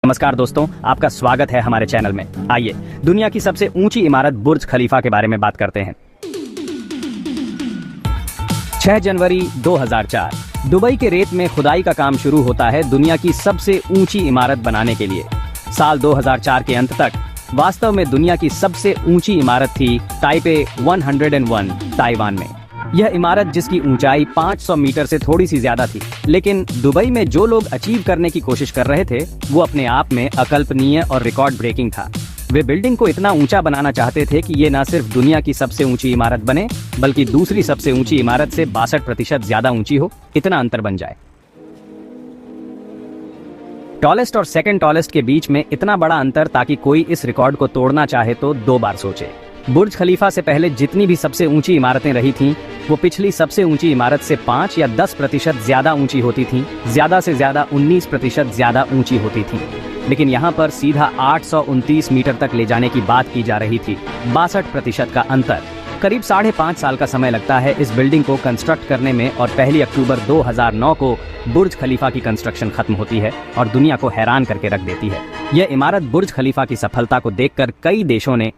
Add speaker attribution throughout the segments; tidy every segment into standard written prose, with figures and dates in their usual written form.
Speaker 1: नमस्कार दोस्तों, आपका स्वागत है हमारे चैनल में। आइए दुनिया की सबसे ऊंची इमारत बुर्ज खलीफा के बारे में बात करते हैं। 6 जनवरी 2004 दुबई के रेत में खुदाई का काम शुरू होता है दुनिया की सबसे ऊंची इमारत बनाने के लिए। साल 2004 के अंत तक वास्तव में दुनिया की सबसे ऊंची इमारत थी ताइपे 101 ताइवान में। यह इमारत जिसकी ऊंचाई 500 मीटर से थोड़ी सी ज्यादा थी, लेकिन दुबई में जो लोग अचीव करने की कोशिश कर रहे थे वो अपने आप में अकल्पनीय और रिकॉर्ड ब्रेकिंग था। वे बिल्डिंग को इतना ऊंचा बनाना चाहते थे कि ये न सिर्फ दुनिया की सबसे ऊंची इमारत बने, बल्कि दूसरी सबसे ऊंची इमारत से 62% ज्यादा ऊंची हो, इतना अंतर बन जाए। टॉलेस्ट और सेकंड टॉलेस्ट के बीच में इतना बड़ा अंतर ताकि कोई इस रिकॉर्ड को तोड़ना चाहे तो 2 बार सोचे। बुर्ज खलीफा से पहले जितनी भी सबसे ऊंची इमारतें रही थीं, वो पिछली सबसे ऊंची इमारत से 5 या 10% ज्यादा ऊंची होती थीं, ज्यादा से ज्यादा 19% ज्यादा ऊंची होती थीं। लेकिन यहाँ पर सीधा 829 मीटर तक ले जाने की बात की जा रही थी। 62% का अंतर। करीब 5.5 साल का समय लगता है इस बिल्डिंग को कंस्ट्रक्ट करने में और 1 अक्टूबर 2009 को बुर्ज खलीफा की कंस्ट्रक्शन खत्म होती है और दुनिया को हैरान करके रख देती है। यह इमारत बुर्ज खलीफा की सफलता को देखकर कई देशों ने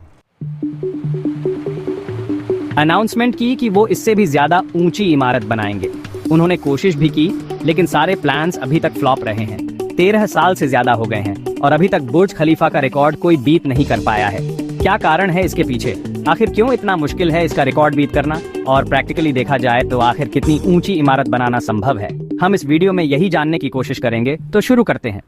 Speaker 1: अनाउंसमेंट की कि वो इससे भी ज्यादा ऊंची इमारत बनाएंगे। उन्होंने कोशिश भी की, लेकिन सारे प्लान्स अभी तक फ्लॉप रहे हैं। 13 साल से ज्यादा हो गए हैं और अभी तक बुर्ज खलीफा का रिकॉर्ड कोई बीट नहीं कर पाया है। क्या कारण है इसके पीछे? आखिर क्यों इतना मुश्किल है इसका रिकॉर्ड बीट करना? और प्रैक्टिकली देखा जाए तो आखिर कितनी ऊंची इमारत बनाना संभव है? हम इस वीडियो में यही जानने की कोशिश करेंगे, तो शुरू करते हैं।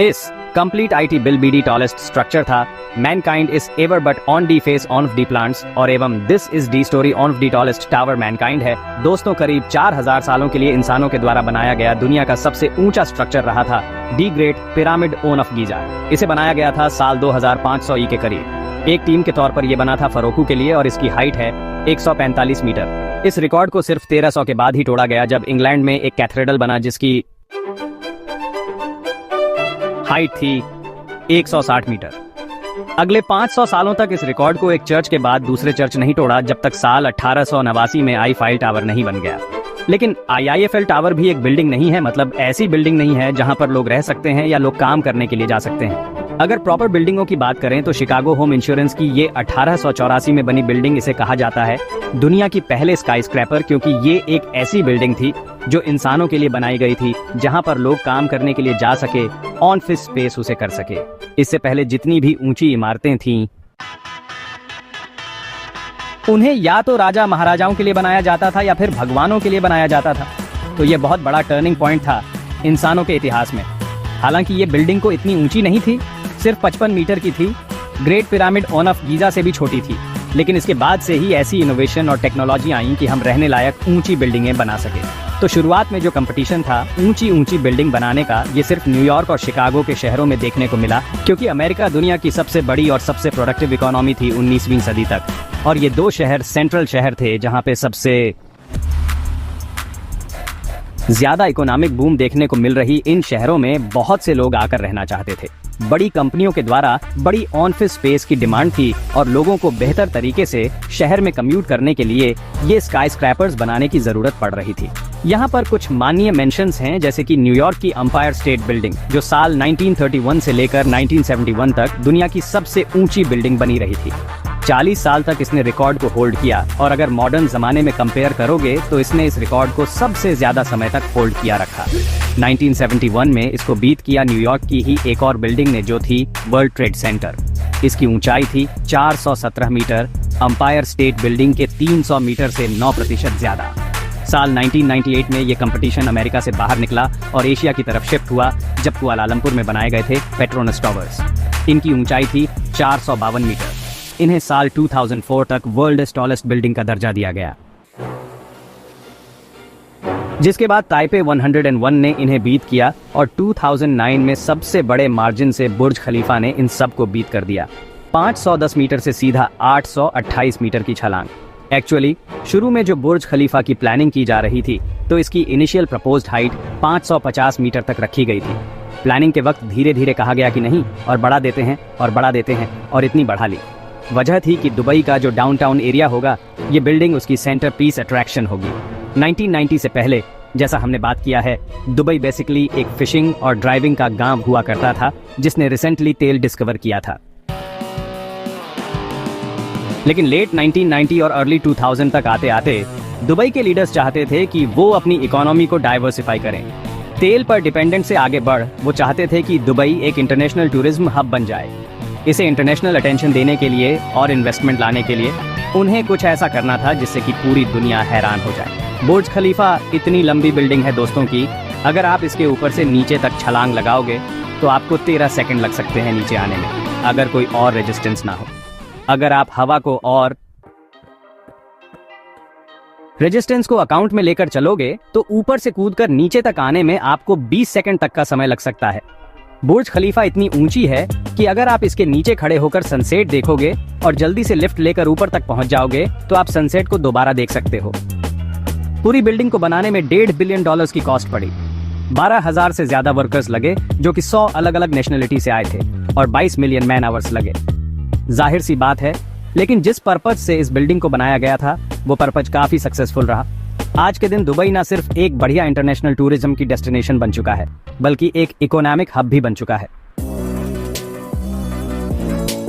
Speaker 1: इस complete IT bill BD tallest structure था mankind is ever but on the face on the plants, और एवं this is the story on the tallest tower mankind है। दोस्तों, करीब 4000 सालों के लिए इंसानों के द्वारा बनाया गया दुनिया का सबसे ऊंचा स्ट्रक्चर रहा था the great pyramid of Giza. इसे बनाया गया था साल 2500 ई के करीब। एक टीम के तौर पर यह बना था फरोकू के लिए और इसकी हाइट है 145 मीटर। इस रिकॉर्ड को सिर्फ 1300 के बाद ही तोड़ा गया, जब इंग्लैंड में एक कैथेड्रल बना जिसकी हाइट थी 160 मीटर। अगले 500 सालों तक इस रिकॉर्ड को एक चर्च के बाद दूसरे चर्च नहीं तोड़ा, जब तक साल 1889 में आईफेल टावर नहीं बन गया। लेकिन आईफेल टावर भी एक बिल्डिंग नहीं है, मतलब ऐसी बिल्डिंग नहीं है जहां पर लोग रह सकते हैं या लोग काम करने के लिए जा सकते हैं। अगर प्रॉपर बिल्डिंगों की बात करें तो शिकागो होम इंश्योरेंस की ये 1884 में बनी बिल्डिंग, इसे कहा जाता है दुनिया की पहले स्काईस्क्रैपर, क्योंकि ये एक ऐसी बिल्डिंग थी जो इंसानों के लिए बनाई गई थी, जहां पर लोग काम करने के लिए जा सके, ऑफिस स्पेस उसे कर सके। इससे पहले जितनी भी ऊंची इमारतें थीं, उन्हें या तो राजा महाराजाओं के लिए बनाया जाता था या फिर भगवानों के लिए बनाया जाता था। तो यह बहुत बड़ा टर्निंग पॉइंट था इंसानों के इतिहास में। हालांकि ये बिल्डिंग को इतनी ऊंची नहीं थी, सिर्फ 55 मीटर की थी, ग्रेट पिरामिड ऑफ गीजा से भी छोटी थी। लेकिन इसके बाद से ही ऐसी इनोवेशन और टेक्नोलॉजी आई कि हम रहने लायक ऊंची बिल्डिंगें बना सके। तो शुरुआत में जो कंपटीशन था ऊंची बिल्डिंग बनाने का, ये सिर्फ न्यूयॉर्क और शिकागो के शहरों में देखने को मिला, क्योंकि अमेरिका दुनिया की सबसे बड़ी और सबसे प्रोडक्टिव इकोनॉमी थी 19वीं सदी तक। और ये 2 शहर सेंट्रल शहर थे जहां पे सबसे ज्यादा इकोनॉमिक बूम देखने को मिल रही। इन शहरों में बहुत से लोग आकर रहना चाहते थे। बड़ी कंपनियों के द्वारा बड़ी ऑफिस स्पेस की डिमांड थी और लोगों को बेहतर तरीके से शहर में कम्यूट करने के लिए ये स्काईस्क्रैपर्स बनाने की जरूरत पड़ रही थी। यहाँ पर कुछ माननीय मेंशंस हैं, जैसे कि न्यूयॉर्क की एम्पायर स्टेट बिल्डिंग, जो साल 1931 से लेकर 1971 तक दुनिया की सबसे ऊंची बिल्डिंग बनी रही थी। 40 साल तक इसने रिकॉर्ड को होल्ड किया, और अगर मॉडर्न जमाने में कंपेयर करोगे तो इसने इस रिकॉर्ड को सबसे ज्यादा समय तक होल्ड किया रखा। 1971 में इसको बीट किया न्यूयॉर्क की ही एक और बिल्डिंग ने, जो थी वर्ल्ड ट्रेड सेंटर। इसकी ऊंचाई थी 417 मीटर, एम्पायर स्टेट बिल्डिंग के 300 मीटर से 9% ज्यादा। साल 1998 में ये कंपटीशन अमेरिका से बाहर निकला और एशिया की तरफ शिफ्ट हुआ, जब कुआलालंपुर में बनाए गए थे पेट्रोनस टावर्स। इनकी ऊंचाई थी 452 मीटर। इन्हें साल 2004 तक वर्ल्ड टॉलेस्ट बिल्डिंग का दर्जा दिया गया, जिसके बाद ताइपे 101 ने इन्हें बीट किया और 2009 में सबसे बड़े मार्जिन से बुर्ज खलीफा ने इन सब को बीट कर दिया। 510 मीटर से सीधा 828 मीटर की छलांग। एक्चुअली शुरू में जो बुर्ज खलीफा की प्लानिंग की जा रही थी, तो इसकी इनिशियल प्रपोज्ड हाइट 550 मीटर तक रखी गई थी। प्लानिंग के वक्त धीरे धीरे कहा गया कि नहीं, और बढ़ा देते हैं और बढ़ा देते हैं, और इतनी बढ़ा ली। वजह थी कि दुबई का जो डाउनटाउन एरिया होगा, ये बिल्डिंग उसकी सेंटर पीस अट्रैक्शन होगी। 1990 से पहले जैसा हमने बात किया है, दुबई बेसिकली एक फिशिंग और ड्राइविंग का गांव हुआ करता था जिसने रिसेंटली तेल डिस्कवर किया था। लेकिन लेट 1990 और अर्ली 2000 तक आते आते दुबई के लीडर्स चाहते थे कि वो अपनी इकोनॉमी को डाइवर्सिफाई करें। तेल पर डिपेंडेंट से आगे बढ़ वो चाहते थे कि दुबई एक इंटरनेशनल टूरिज्म हब बन जाए। इसे इंटरनेशनल अटेंशन देने के लिए और इन्वेस्टमेंट लाने के लिए उन्हें कुछ ऐसा करना था जिससे कि पूरी दुनिया हैरान हो जाए। बुर्ज खलीफा इतनी लंबी बिल्डिंग है दोस्तों की, अगर आप इसके ऊपर से नीचे तक छलांग लगाओगे तो आपको 13 सेकंड लग सकते हैं नीचे आने में, अगर कोई और रेजिस्टेंस ना हो। अगर आप हवा को और रेजिस्टेंस को अकाउंट में लेकर चलोगे तो ऊपर से कूदकर नीचे तक आने में आपको 20 सेकंड तक का समय लग सकता है। बुर्ज खलीफा इतनी ऊंची है कि अगर आप इसके नीचे खड़े होकर सनसेट देखोगे और जल्दी से लिफ्ट लेकर ऊपर तक पहुंच जाओगे तो आप सनसेट को दोबारा देख सकते हो। पूरी बिल्डिंग को बनाने में $1.5 बिलियन की कॉस्ट पड़ी। 12,000 से ज्यादा वर्कर्स लगे जो कि 100 अलग अलग नेशनलिटी से आए थे और 22 मिलियन मैन आवर्स लगे। जाहिर सी बात है, लेकिन जिस पर्पज से इस बिल्डिंग को बनाया गया था वो पर्पज काफी सक्सेसफुल रहा। आज के दिन दुबई ना सिर्फ एक बढ़िया इंटरनेशनल टूरिज्म की डेस्टिनेशन बन चुका है, बल्कि एक इकोनॉमिक हब भी बन चुका है।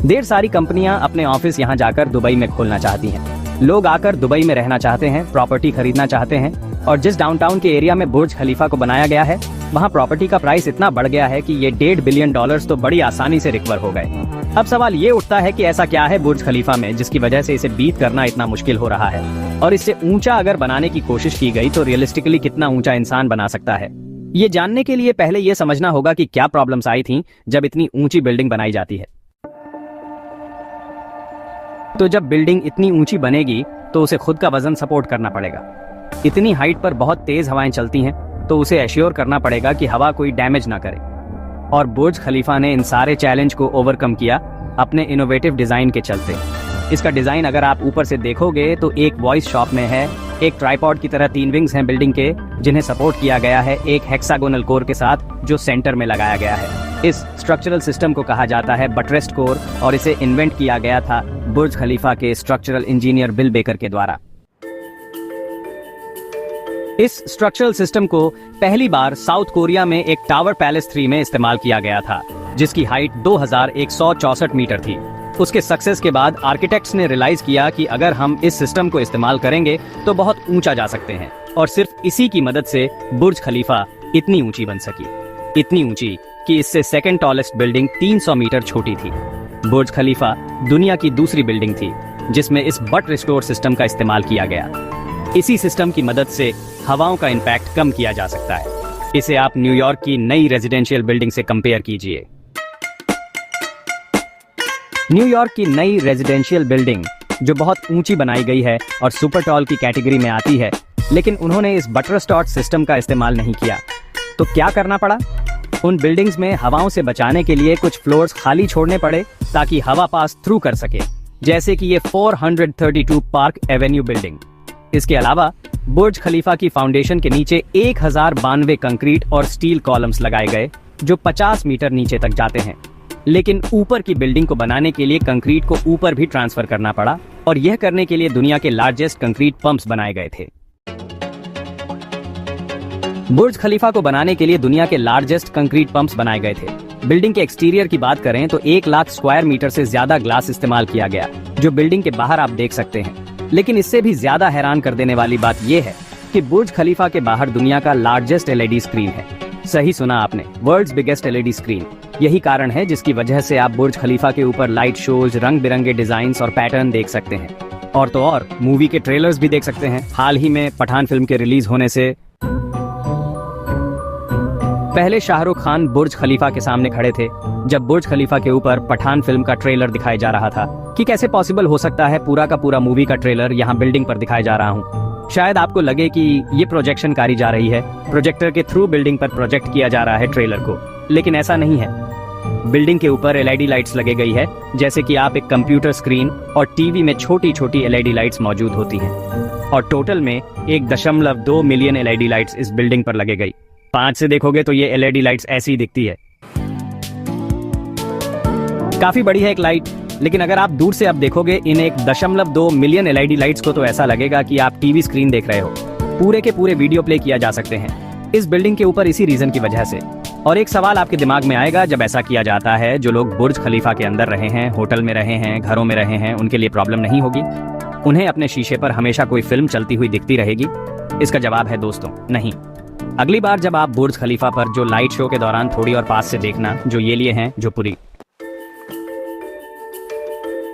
Speaker 1: ढेर सारी कंपनियां अपने ऑफिस यहां जाकर दुबई में खोलना चाहती हैं। लोग आकर दुबई में रहना चाहते हैं, प्रॉपर्टी खरीदना चाहते हैं, और जिस डाउनटाउन के एरिया में बुर्ज खलीफा को बनाया गया है वहां प्रॉपर्टी का प्राइस इतना बढ़ गया है कि ये $1.5 बिलियन तो बड़ी आसानी से रिकवर हो गए। अब सवाल ये उठता है कि ऐसा क्या है बुर्ज खलीफा में जिसकी वजह से इसे बीट करना इतना मुश्किल हो रहा है, और इससे ऊंचा अगर बनाने की कोशिश की गई तो रियलिस्टिकली कितना ऊंचा इंसान बना सकता है। ये जानने के लिए पहले ये समझना होगा कि क्या प्रॉब्लम्स आई थी जब इतनी ऊंची बिल्डिंग बनाई जाती है। तो जब बिल्डिंग इतनी ऊंची बनेगी तो उसे खुद का वजन सपोर्ट करना पड़ेगा। इतनी हाइट पर बहुत तेज हवाएं चलती हैं तो उसे एश्योर करना पड़ेगा कि हवा कोई डैमेज ना करे। और बुर्ज खलीफा ने इन सारे चैलेंज को ओवरकम किया अपने इनोवेटिव डिजाइन के चलते। इसका डिजाइन अगर आप ऊपर से देखोगे तो एक वॉइस शॉप में है, एक ट्राइपॉड की तरह 3 विंग्स हैं बिल्डिंग के जिन्हें सपोर्ट किया गया है एक हेक्सागोनल कोर के साथ जो सेंटर में लगाया गया है। इस स्ट्रक्चरल सिस्टम को कहा जाता है बटरेस्ट कोर और इसे इन्वेंट किया गया था बुर्ज खलीफा के स्ट्रक्चरल इंजीनियर बिल बेकर के द्वारा। इस स्ट्रक्चरल सिस्टम को पहली बार साउथ कोरिया में एक टावर पैलेस 3 में इस्तेमाल किया गया था जिसकी हाइट 2164 मीटर थी। उसके सक्सेस के बाद आर्किटेक्ट्स ने रियलाइज किया कि अगर हम इस सिस्टम को इस्तेमाल करेंगे तो बहुत ऊंचा जा सकते हैं, और सिर्फ इसी की मदद से बुर्ज खलीफा इतनी ऊंची बन सकी, इतनी ऊंची कि इससे सेकंड टॉलेस्ट बिल्डिंग 300 मीटर छोटी थी। बुर्ज खलीफा दुनिया की दूसरी बिल्डिंग थी जिसमें इस बट रिस्टोर सिस्टम का इस्तेमाल किया गया। इसी सिस्टम की मदद से हवाओं का इम्पैक्ट कम किया जा सकता है। इसे आप न्यूयॉर्क की नई रेजिडेंशियल बिल्डिंग से कंपेयर कीजिए। न्यूयॉर्क की नई रेजिडेंशियल बिल्डिंग जो बहुत ऊंची बनाई गई है और सुपर टॉल की कैटेगरी में आती है, लेकिन उन्होंने इस बटरस्टॉट सिस्टम का इस्तेमाल नहीं किया। तो क्या करना पड़ा? उन बिल्डिंग्स में हवाओं से बचाने के लिए कुछ फ्लोर्स खाली छोड़ने पड़े ताकि हवा पास थ्रू कर सके, जैसे कि ये 432 पार्क एवेन्यू बिल्डिंग। इसके अलावा बुर्ज खलीफा की फाउंडेशन के नीचे 1092 कंक्रीट और स्टील कॉलम्स लगाए गए जो 50 मीटर नीचे तक जाते हैं। लेकिन ऊपर की बिल्डिंग को बनाने के लिए कंक्रीट को ऊपर भी ट्रांसफर करना पड़ा, और यह करने के लिए दुनिया के लार्जेस्ट कंक्रीट पंप्स बनाए गए थे। बुर्ज खलीफा को बनाने के लिए दुनिया के लार्जेस्ट कंक्रीट पंप्स बनाए गए थे। बिल्डिंग के एक्सटीरियर की बात करें तो 1 लाख स्क्वायर मीटर से ज्यादा ग्लास इस्तेमाल किया गया जो बिल्डिंग के बाहर आप देख सकते हैं। लेकिन इससे भी ज्यादा हैरान कर देने वाली बात यह है कि बुर्ज खलीफा के बाहर दुनिया का लार्जेस्ट एलईडी स्क्रीन है। सही सुना आपने, वर्ल्ड्स बिगेस्ट एलईडी स्क्रीन। यही कारण है जिसकी वजह से आप बुर्ज खलीफा के ऊपर लाइट शोज, रंग बिरंगे डिजाइन्स और पैटर्न देख सकते हैं। और तो और मूवी के ट्रेलर्स भी देख सकते हैं। हाल ही में पठान फिल्म के रिलीज होने से पहले शाहरुख खान बुर्ज खलीफा के सामने खड़े थे जब बुर्ज खलीफा के ऊपर पठान फिल्म का ट्रेलर दिखाया जा रहा था कि कैसे पॉसिबल हो सकता है पूरा का पूरा मूवी का ट्रेलर यहाँ बिल्डिंग पर दिखाया जा रहा हूँ। शायद आपको लगे कि ये प्रोजेक्शन कारी जा रही है, प्रोजेक्टर के थ्रू बिल्डिंग पर प्रोजेक्ट किया जा रहा है ट्रेलर को, लेकिन ऐसा नहीं है। बिल्डिंग के ऊपर एलईडी लाइट्स लगे गई है, जैसे कि आप एक कंप्यूटर स्क्रीन और टीवी में छोटी छोटी एलईडी लाइट्स मौजूद होती हैं। और टोटल में 1.2 मिलियन एलईडी लाइट्स इस बिल्डिंग पर लगे गई। 5 से देखोगे तो ये एलईडी लाइट्स ऐसी ही दिखती है। काफी बड़ी है एक लाइट, लेकिन अगर आप दूर से अब देखोगे इन 1.2 मिलियन एलईडी लाइट्स को तो ऐसा लगेगा कि आप टीवी स्क्रीन देख रहे हो। पूरे के पूरे वीडियो प्ले किया जा सकते हैं इस बिल्डिंग के ऊपर इसी रीजन की वजह से। और एक सवाल आपके दिमाग में आएगा जब ऐसा किया जाता है, जो लोग बुर्ज खलीफा के अंदर रहे हैं, होटल में रहे हैं, घरों में रहे हैं, उनके लिए प्रॉब्लम नहीं होगी? उन्हें अपने शीशे पर हमेशा कोई फिल्म चलती हुई दिखती रहेगी? इसका जवाब है दोस्तों, नहीं। अगली बार जब आप बुर्ज खलीफा पर जो लाइट शो के दौरान थोड़ी और पास से देखना, जो ये लिए हैं, जो पूरी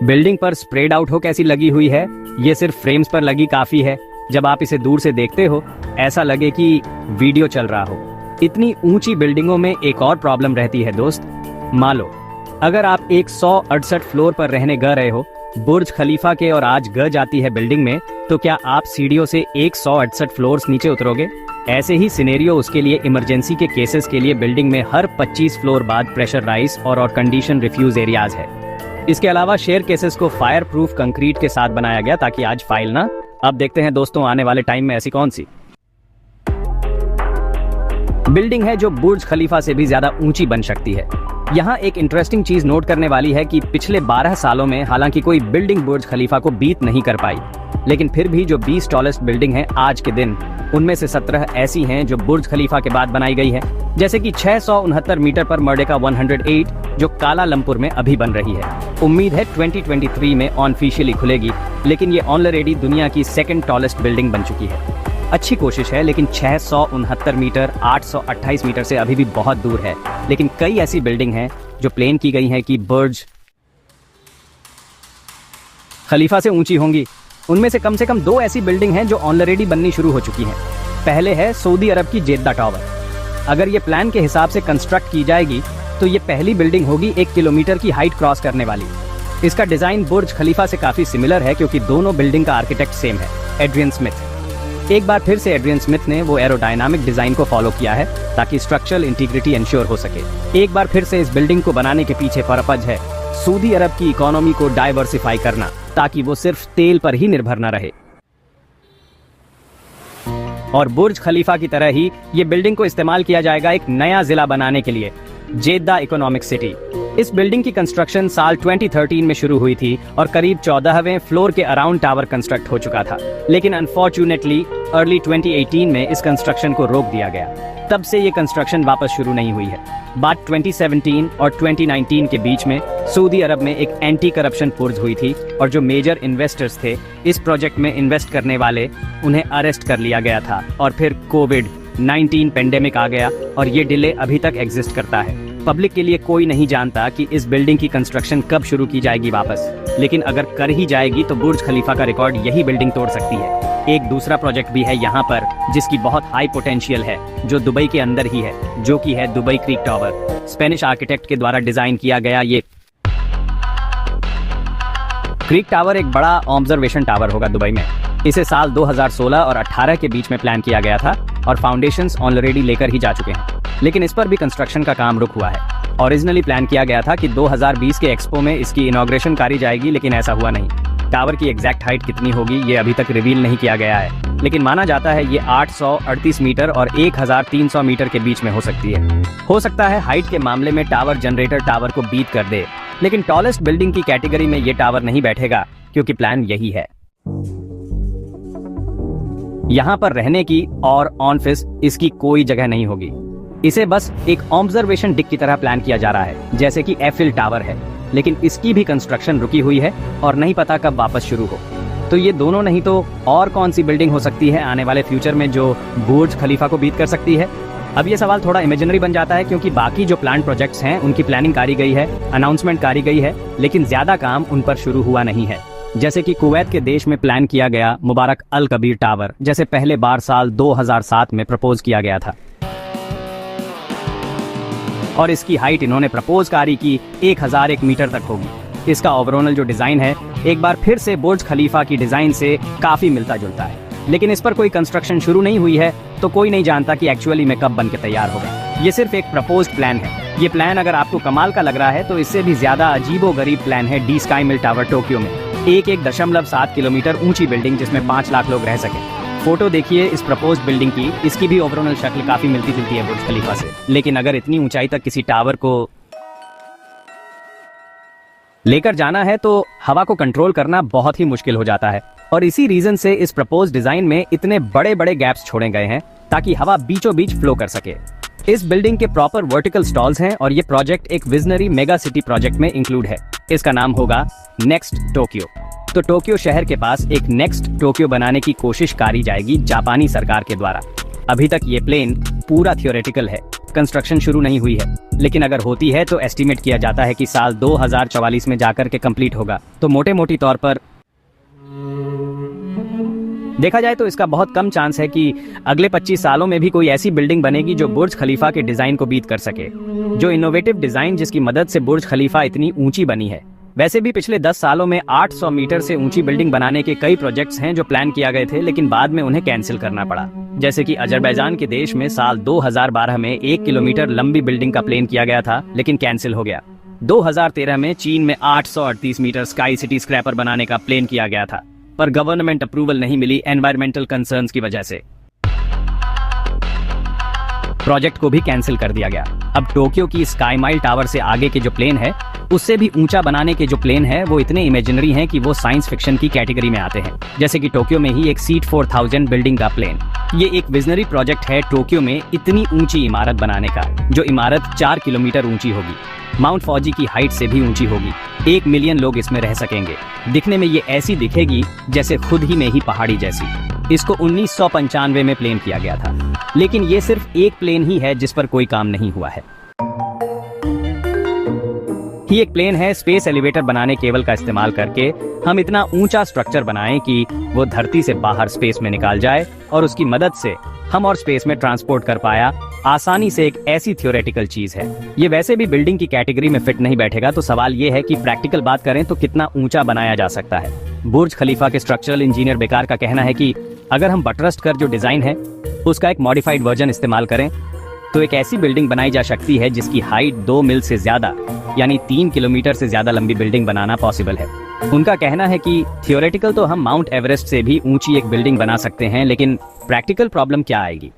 Speaker 1: बिल्डिंग पर स्प्रेड आउट हो कैसी लगी हुई है, ये सिर्फ फ्रेम्स पर लगी काफी है। जब आप इसे दूर से देखते हो ऐसा लगे कि वीडियो चल रहा हो। इतनी ऊंची बिल्डिंगों में एक और प्रॉब्लम रहती है दोस्त। मान लो अगर आप 168 फ्लोर पर रहने गए रहे हो बुर्ज खलीफा के और आज ग जाती है बिल्डिंग में, तो क्या आप सीढ़ियों से 168 फ्लोर्स नीचे उतरोगे? ऐसे ही सिनेरियो उसके लिए इमरजेंसी के केसेस के लिए बिल्डिंग में हर 25 फ्लोर बाद प्रेशर राइज और कंडीशन रिफ्यूज एरियाज है। इसके अलावा शेयर केसेस को फायर प्रूफ कंक्रीट के साथ बनाया गया ताकि आज फाइल ना। अब देखते हैं दोस्तों आने वाले टाइम में ऐसी कौन सी बिल्डिंग है जो बुर्ज खलीफा से भी ज्यादा ऊंची बन सकती है। यहाँ एक इंटरेस्टिंग चीज नोट करने वाली है कि पिछले 12 सालों में हालांकि कोई बिल्डिंग बुर्ज खलीफा को बीट नहीं कर पाई, लेकिन फिर भी जो 20 टॉलेस्ट बिल्डिंग है आज के दिन, उनमें से 17 ऐसी हैं जो बुर्ज खलीफा के बाद बनाई गई है। जैसे कि 669 मीटर पर मर्डेका 108 जो कालालंपुर में अभी बन रही है। उम्मीद है 2023 में ऑनऑफिशियली खुलेगी, लेकिन ये ऑलरेडी दुनिया की सेकंड टॉलेस्ट बिल्डिंग बन चुकी है। अच्छी कोशिश है, लेकिन 669 मीटर 828 मीटर से अभी भी बहुत दूर है। लेकिन कई ऐसी बिल्डिंग हैं जो प्लान की गई हैं कि बुर्ज खलीफा से ऊंची होंगी। उनमें से कम 2 ऐसी बिल्डिंग हैं जो ऑलरेडी बननी शुरू हो चुकी हैं। पहले है सऊदी अरब की जेद्दा टावर। अगर ये प्लान के हिसाब से कंस्ट्रक्ट की जाएगी तो ये पहली बिल्डिंग होगी 1 किलोमीटर की हाइट क्रॉस करने वाली। इसका डिजाइन बुर्ज खलीफा से काफी सिमिलर है क्योंकि दोनों बिल्डिंग का आर्किटेक्ट सेम है, एड्रियन स्मिथ। एक बार फिर से एड्रियन स्मिथ ने वो एरोडायनामिक डिजाइन को फॉलो किया है ताकि स्ट्रक्चरल इंटीग्रिटी इंश्योर हो सके। एक बार फिर से इस बिल्डिंग को बनाने के पीछे पर्पज है सऊदी अरब की इकोनॉमी को डाइवर्सिफाई करना, ताकि वो सिर्फ तेल पर ही निर्भर न रहे। और बुर्ज खलीफा की तरह ही ये बिल्डिंग को इस्तेमाल किया जाएगा एक नया जिला बनाने के लिए, जेद्दा इकोनॉमिक सिटी। इस बिल्डिंग की कंस्ट्रक्शन साल 2013 में शुरू हुई थी और करीब 14वें फ्लोर के अराउंड टावर कंस्ट्रक्ट हो चुका था, लेकिन अनफॉर्चुनेटली अर्ली 2018 में इस कंस्ट्रक्शन को रोक दिया गया। तब से ये कंस्ट्रक्शन वापस शुरू नहीं हुई है। बात 2017 और 2019 के बीच में सऊदी अरब में एक एंटी करप्शन पुर्ज हुई थी और जो मेजर इन्वेस्टर्स थे इस प्रोजेक्ट में इन्वेस्ट करने वाले, उन्हें अरेस्ट कर लिया गया था। और फिर कोविड-19 पेंडेमिक आ गया और ये डिले अभी तक एग्जिस्ट करता है। पब्लिक के लिए कोई नहीं जानता कि इस बिल्डिंग की कंस्ट्रक्शन कब शुरू की जाएगी वापस, लेकिन अगर कर ही जाएगी तो बुर्ज खलीफा का रिकॉर्ड यही बिल्डिंग तोड़ सकती है। एक दूसरा प्रोजेक्ट भी है यहाँ पर जिसकी बहुत हाई पोटेंशियल है, जो दुबई के अंदर ही है, जो कि है Dubai creek tower. Spanish architect के द्वारा डिजाइन किया गया ये क्रीक टावर एक बड़ा ऑब्जर्वेशन टावर होगा दुबई में। इसे साल 2016 और 18 के बीच में प्लान किया गया था और फाउंडेशंस ऑलरेडी लेकर ही जा चुके हैं, लेकिन इस पर भी कंस्ट्रक्शन का काम रुक हुआ है। ओरिजिनली प्लान किया गया था कि 2020 के एक्सपो में इसकी इनॉग्रेशन करी जाएगी, लेकिन ऐसा हुआ नहीं। टावर की एग्जैक्ट हाइट कितनी होगी ये अभी तक रिवील नहीं किया गया है, लेकिन माना जाता है ये 838 मीटर और 1300 मीटर के बीच में हो सकती है। हो सकता है हाइट के मामले में टावर जनरेटर टावर को बीट कर दे, लेकिन टॉलेस्ट बिल्डिंग की कैटेगरी में ये टावर नहीं बैठेगा क्योंकि प्लान यही है। यहाँ पर रहने की और ऑफिस इसकी कोई जगह नहीं होगी। इसे बस एक ऑब्जर्वेशन डिक की तरह प्लान किया जा रहा है, जैसे कि एफिल टावर है, लेकिन इसकी भी कंस्ट्रक्शन रुकी हुई है और नहीं पता कब वापस शुरू हो। तो ये दोनों नहीं तो और कौन सी बिल्डिंग हो सकती है आने वाले फ्यूचर में जो बुर्ज खलीफा को बीट कर सकती है? अब ये सवाल थोड़ा इमेजिनरी बन जाता है क्योंकि बाकी जो प्लान प्रोजेक्ट्स हैं उनकी प्लानिंग करी गई है, अनाउंसमेंट करी गई है, लेकिन ज्यादा काम उन पर शुरू हुआ नहीं है। जैसे कि कुवैत के देश में प्लान किया गया मुबारक अल कबीर टावर, जैसे पहले बार साल 2007 में प्रपोज किया गया था और इसकी हाइट इन्होंने प्रपोज करी की 1001 मीटर तक होगी। इसका ओवरऑल जो डिजाइन है एक बार फिर से बुर्ज खलीफा की डिजाइन से काफी मिलता जुलता है, लेकिन इस पर कोई कंस्ट्रक्शन शुरू नहीं हुई है, तो कोई नहीं जानता कि एक्चुअली में कब बन के तैयार होगा। ये सिर्फ एक प्रपोज्ड प्लान है। ये प्लान अगर आपको कमाल का लग रहा है तो इससे भी ज्यादा अजीबोगरीब प्लान है डी स्काई मिल टावर टोक्यो में, 1.7 किलोमीटर ऊंची बिल्डिंग जिसमें 5 लाख लोग रह सके। फोटो देखिए इस प्रपोज्ड बिल्डिंग की, इसकी भी ओवरऑल शक्ल काफी मिलती जुलती है बुर्ज खलीफा से, लेकिन अगर इतनी ऊंचाई तक किसी टावर को लेकर जाना है तो हवा को कंट्रोल करना बहुत ही मुश्किल हो जाता है। और इसी रीजन से इस प्रपोज डिजाइन में इतने बड़े बड़े गैप्स छोड़े गए हैं ताकि हवा बीचों बीच फ्लो कर सके। इस बिल्डिंग के प्रॉपर वर्टिकल स्टॉल्स हैं और ये प्रोजेक्ट एक विजनरी मेगा सिटी प्रोजेक्ट में इंक्लूड है। इसका नाम होगा नेक्स्ट टोक्यो। तो टोक्यो शहर के पास एक नेक्स्ट टोक्यो बनाने की कोशिश करी जाएगी जापानी सरकार के द्वारा। अभी तक ये प्लेन पूरा थियोरेटिकल है, कंस्ट्रक्शन शुरू नहीं हुई है, लेकिन अगर होती है तो एस्टिमेट किया जाता है कि साल 2044 में जाकर के कंप्लीट होगा। तो मोटे मोटी तौर पर देखा जाए तो इसका बहुत कम चांस है कि अगले 25 सालों में भी कोई ऐसी बिल्डिंग बनेगी जो बुर्ज खलीफा के डिजाइन को बीट कर सके। जो इनोवेटिव डिजाइन जिसकी मदद से बुर्ज खलीफा इतनी ऊंची बनी है। वैसे भी पिछले 10 सालों में 800 मीटर से ऊंची बिल्डिंग बनाने के कई प्रोजेक्ट्स हैं जो प्लान किया गए थे, लेकिन बाद में उन्हें कैंसिल करना पड़ा। जैसे कि अजरबैजान के देश में साल 2012 में 1 किलोमीटर लंबी बिल्डिंग का प्लान किया गया था, लेकिन कैंसिल हो गया। 2013 में चीन में 838 मीटर स्काई सिटी स्क्रैपर बनाने का प्लान किया गया था, पर गवर्नमेंट अप्रूवल नहीं मिली एनवायरमेंटल कंसर्न्स की वजह से। प्रोजेक्ट को भी कैंसिल कर दिया गया। अब टोक्यो की स्काई माइल टावर से आगे के जो प्लेन है, उससे भी ऊंचा बनाने के जो प्लेन है वो इतने इमेजिनरी हैं कि वो साइंस फिक्शन की कैटेगरी में आते हैं। जैसे कि टोक्यो में ही एक सीट 4000 बिल्डिंग का प्लेन। ये एक विजनरी प्रोजेक्ट है टोक्यो में इतनी ऊंची इमारत बनाने का, जो इमारत 4 किलोमीटर ऊंची होगी, माउंट फौजी की हाइट से भी ऊंची होगी। 1 मिलियन लोग इसमें रह सकेंगे। दिखने में ये ऐसी दिखेगी जैसे खुद ही में ही पहाड़ी जैसी। इसको 1995 में प्लेन किया गया था, लेकिन ये सिर्फ एक प्लेन ही है जिस पर कोई काम नहीं हुआ है। ये एक प्लेन है स्पेस एलिवेटर बनाने केबल का इस्तेमाल करके हम इतना ऊंचा स्ट्रक्चर बनाएं कि वो धरती से बाहर स्पेस में निकाल जाए और उसकी मदद से हम और स्पेस में ट्रांसपोर्ट कर पाया आसानी से। एक ऐसी थियोरेटिकल चीज है। ये वैसे भी बिल्डिंग की कैटेगरी में फिट नहीं बैठेगा, तो सवाल ये है कि प्रैक्टिकल बात करें तो कितना ऊंचा बनाया जा सकता है। बुर्ज खलीफा के स्ट्रक्चरल इंजीनियर बेकार का कहना है कि अगर हम बटरस्ट कर जो डिजाइन है उसका एक मॉडिफाइड वर्जन इस्तेमाल करें तो एक ऐसी बिल्डिंग बनाई जा सकती है जिसकी हाइट 2 मील से ज्यादा यानी 3 किलोमीटर से ज्यादा लंबी बिल्डिंग बनाना पॉसिबल है। उनका कहना है कि थियोरेटिकल तो हम माउंट एवरेस्ट से भी ऊंची एक बिल्डिंग बना सकते हैं, लेकिन प्रैक्टिकल प्रॉब्लम क्या आएगी।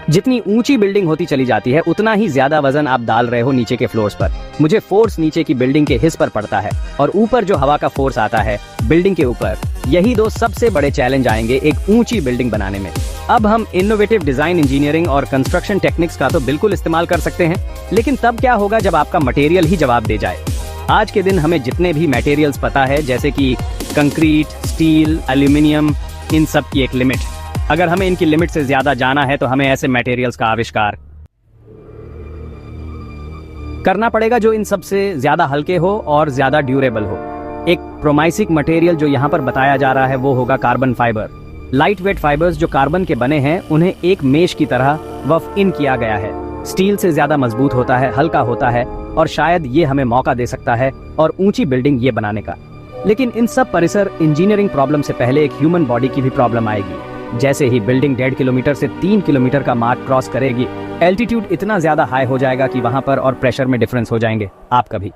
Speaker 1: जितनी ऊंची बिल्डिंग होती चली जाती है उतना ही ज्यादा वजन आप डाल रहे हो नीचे के फ्लोर्स पर। मुझे फोर्स नीचे की बिल्डिंग के हिस्स पर पड़ता है और ऊपर जो हवा का फोर्स आता है बिल्डिंग के ऊपर। यही 2 सबसे बड़े चैलेंज आएंगे एक ऊंची बिल्डिंग बनाने में। अब हम इनोवेटिव डिजाइन इंजीनियरिंग और कंस्ट्रक्शन टेक्निक्स का तो बिल्कुल इस्तेमाल कर सकते हैं, लेकिन तब क्या होगा जब आपका मटेरियल ही जवाब दे जाए। आज के दिन हमें जितने भी मटेरियल्स पता है जैसे कि कंक्रीट, स्टील, एल्यूमिनियम, इन सब की एक लिमिट। अगर हमें इनकी लिमिट से ज्यादा जाना है तो हमें ऐसे मटेरियल्स का आविष्कार करना पड़ेगा जो इन सबसे ज्यादा हल्के हो और ज्यादा ड्यूरेबल हो। एक प्रोमाइसिक मटेरियल जो यहाँ पर बताया जा रहा है वो होगा carbon fibre. Light weight fibres जो कार्बन के बने हैं उन्हें एक मेश की तरह वफ इन किया गया है। स्टील से ज्यादा मजबूत होता है, हल्का होता है और शायद ये हमें मौका दे सकता है और ऊंची बिल्डिंग ये बनाने का। लेकिन इन सब परिसर इंजीनियरिंग प्रॉब्लम से पहले एक ह्यूमन बॉडी की भी प्रॉब्लम आएगी। जैसे ही बिल्डिंग 1.5 किलोमीटर से 3 किलोमीटर का मार्क क्रॉस करेगी, एल्टीट्यूड इतना ज्यादा हाई हो जाएगा कि वहां पर और प्रेशर में डिफरेंस हो जाएंगे। आप कभी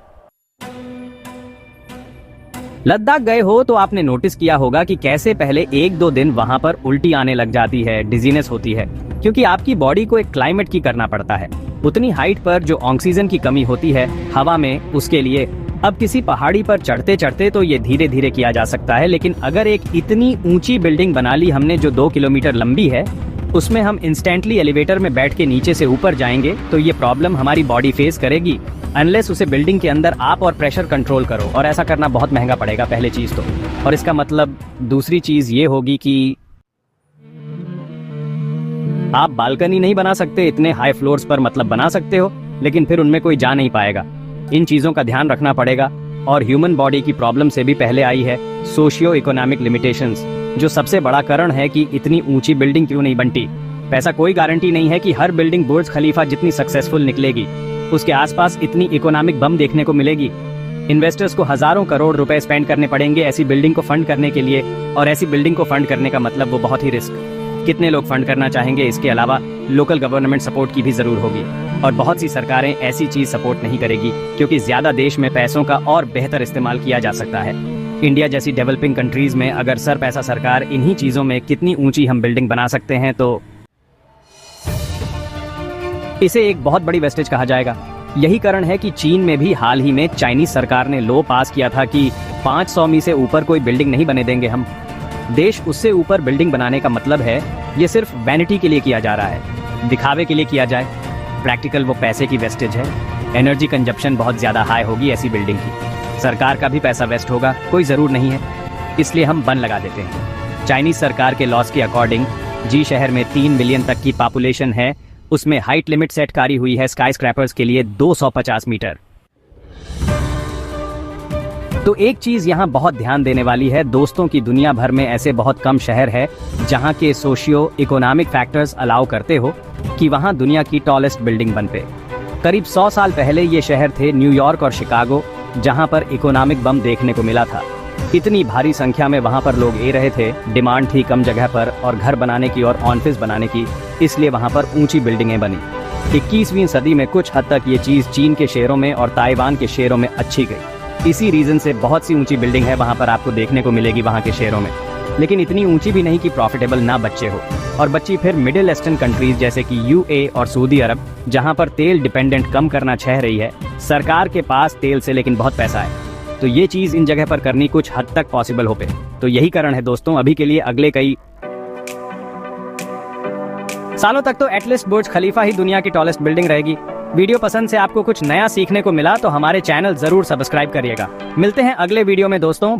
Speaker 1: लद्दाख गए हो तो आपने नोटिस किया होगा कि कैसे पहले 1-2 दिन वहां पर उल्टी आने लग जाती है, डिजीनेस होती है, क्योंकि आपकी बॉडी को एक क्लाइमेट की करना पड़ता है। उतनी हाइट पर जो ऑक्सीजन की कमी होती है हवा में, उसके लिए अब किसी पहाड़ी पर चढ़ते चढ़ते तो ये धीरे धीरे किया जा सकता है, लेकिन अगर एक इतनी ऊंची बिल्डिंग बना ली हमने जो 2 किलोमीटर लंबी है, उसमें हम इंस्टेंटली एलिवेटर में बैठ के नीचे से ऊपर जाएंगे तो ये प्रॉब्लम हमारी बॉडी फेस करेगी अनलेस उसे बिल्डिंग के अंदर आप और प्रेशर कंट्रोल करो, और ऐसा करना बहुत महंगा पड़ेगा पहले चीज तो। और इसका मतलब दूसरी चीज ये होगी कि आप बालकनी नहीं बना सकते इतने हाई फ्लोर्स पर, मतलब बना सकते हो लेकिन फिर उनमें कोई जा नहीं पाएगा। इन चीजों का ध्यान रखना पड़ेगा। और ह्यूमन बॉडी की प्रॉब्लम से भी पहले आई है सोशियो इकोनॉमिक लिमिटेशंस, जो सबसे बड़ा कारण है कि इतनी ऊंची बिल्डिंग क्यों नहीं बनती। ऐसा कोई गारंटी नहीं है कि हर बिल्डिंग बुर्ज खलीफा जितनी सक्सेसफुल निकलेगी उसके आसपास इतनी इकोनॉमिक बम देखने को मिलेगी। इन्वेस्टर्स को हजारों करोड़ रुपए स्पेंड करने पड़ेंगे ऐसी बिल्डिंग को फंड करने के लिए, और ऐसी बिल्डिंग को फंड करने का मतलब वो बहुत ही रिस्क। कितने लोग फंड करना चाहेंगे, इसके अलावा लोकल गवर्नमेंट सपोर्ट की भी जरूर होगी, और बहुत सी सरकारें ऐसी चीज सपोर्ट नहीं करेगी क्योंकि ज्यादा देश में पैसों का और बेहतर इस्तेमाल किया जा सकता है। इंडिया जैसी डेवलपिंग कंट्रीज में अगर सर पैसा सरकार इन्हीं चीजों में कितनी ऊंची हम बिल्डिंग बना सकते हैं तो इसे एक बहुत बड़ी वेस्टेज कहा जाएगा। यही कारण है कि चीन में भी हाल ही में चाइनीज सरकार ने लॉ पास किया था कि 500 मील से ऊपर कोई बिल्डिंग नहीं बने देंगे हम। देश उससे ऊपर बिल्डिंग बनाने का मतलब है ये सिर्फ वैनिटी के लिए किया जा रहा है, दिखावे के लिए किया जाए। प्रैक्टिकल वो पैसे की वेस्टेज है। एनर्जी कंजप्शन बहुत ज़्यादा हाई होगी ऐसी बिल्डिंग की, सरकार का भी पैसा वेस्ट होगा, कोई ज़रूर नहीं है, इसलिए हम बन लगा देते हैं। चाइनीज सरकार के लॉस के अकॉर्डिंग जी शहर में 3 मिलियन तक की पॉपुलेशन है, उसमें हाइट लिमिट सेट करी हुई है स्काई स्क्रैपर्स के लिए 250 मीटर। तो एक चीज यहाँ बहुत ध्यान देने वाली है दोस्तों की दुनिया भर में ऐसे बहुत कम शहर है जहाँ के सोशियो इकोनॉमिक फैक्टर्स अलाउ करते हो कि वहाँ दुनिया की टॉलेस्ट बिल्डिंग बन पे। करीब 100 साल पहले ये शहर थे न्यूयॉर्क और शिकागो, जहाँ पर इकोनॉमिक बम देखने को मिला था। इतनी भारी संख्या में वहाँ पर लोग ए रहे थे, डिमांड थी कम जगह पर और घर बनाने की और ऑफिस बनाने की, इसलिए वहाँ पर ऊंची बिल्डिंगें बनी। 21वीं सदी में कुछ हद तक ये चीज चीन के शहरों में और ताइवान के शहरों में अच्छी गई। इसी रीजन से बहुत सी ऊंची बिल्डिंग है वहाँ पर आपको देखने को मिलेगी वहाँ के शहरों में, लेकिन इतनी ऊंची भी नहीं कि प्रॉफिटेबल ना बच्चे हो। और बच्ची फिर मिडिल ईस्टर्न कंट्रीज जैसे कि यूए और सऊदी अरब, जहाँ पर तेल डिपेंडेंट कम करना चाह रही है सरकार के पास तेल से, लेकिन बहुत पैसा है, तो ये चीज इन जगह पर करनी कुछ हद तक पॉसिबल हो पे। तो यही कारण है दोस्तों, अभी के लिए अगले कई सालों तक तो एटलीस्ट बुर्ज खलीफा ही दुनिया की टॉलेस्ट बिल्डिंग रहेगी। वीडियो पसंद से आपको कुछ नया सीखने को मिला तो हमारे चैनल जरूर सब्सक्राइब करिएगा। मिलते हैं अगले वीडियो में दोस्तों।